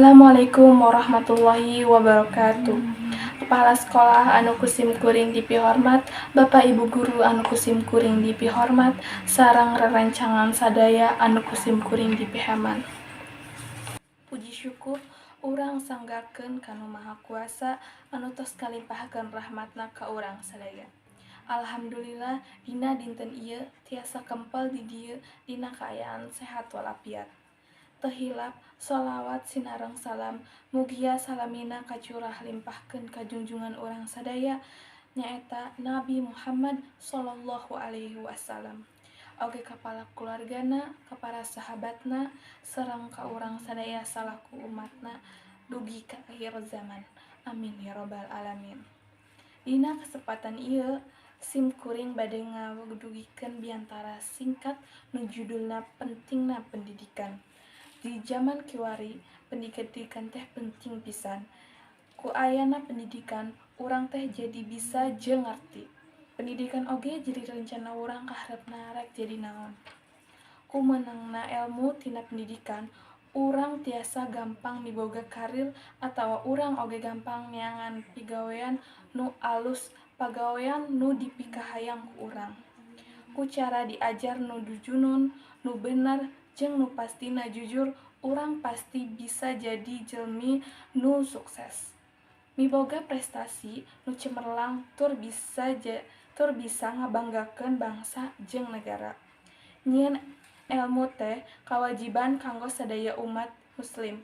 Assalamualaikum warahmatullahi wabarakatuh. Kepala sekolah anu kusim kuring dipihormat, Bapak Ibu guru anu kusim kuring dipihormat, sareng rerencangan sadaya anu kusim kuring dipiheman. Puji syukur urang sanggakeun kanu Maha Kuasa anu tos kalimpahkeun rahmatna ka urang sadaya. Alhamdulillah dina dinten ieu tiasa kempel di dieu dina kaayaan sehat walafiat. Teu hilap sholawat sinareng salam mugia salamina kacurah limpahkeun ka junjungan urang sadaya nyaeta Nabi Muhammad sallallahu alaihi wasallam. Oge kapala keluargana, ka para sahabatna, sareng ka urang sadaya salaku umatna dugi ka akhir zaman. Amin ya rabbal alamin. Dina kesempatan ieu sim kuring bade ngawudugikeun biantara singkat nu judulna pentingna pendidikan. Di zaman kiwari, pendidikan teh penting pisan. Ku ayana pendidikan, urang teh jadi bisa jeung ngarti. Pendidikan oge jadi rencana urang kaharepna rek jadi naon. Ku meunangna ilmu tina pendidikan, urang tiasa gampang miboga karir atawa urang oge gampang neangan pigawean nu alus pagawean nu dipikahayang ku urang. Ku cara diajar nu dujunun, nu bener, jeung nu pastina jujur, urang pasti bisa jadi jelmi nu sukses. Miboga prestasi nu cemerlang tur bisa ngabanggakeun bangsa jeung negara. Nyieun ilmu teh kawajiban kanggo sadaya umat muslim.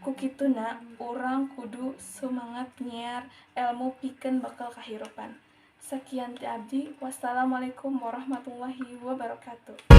Ku kituna urang kudu semangat nyiar ilmu pikeun bekal kahirupan. Sekian ti abdi, wassalamualaikum warahmatullahi wabarakatuh.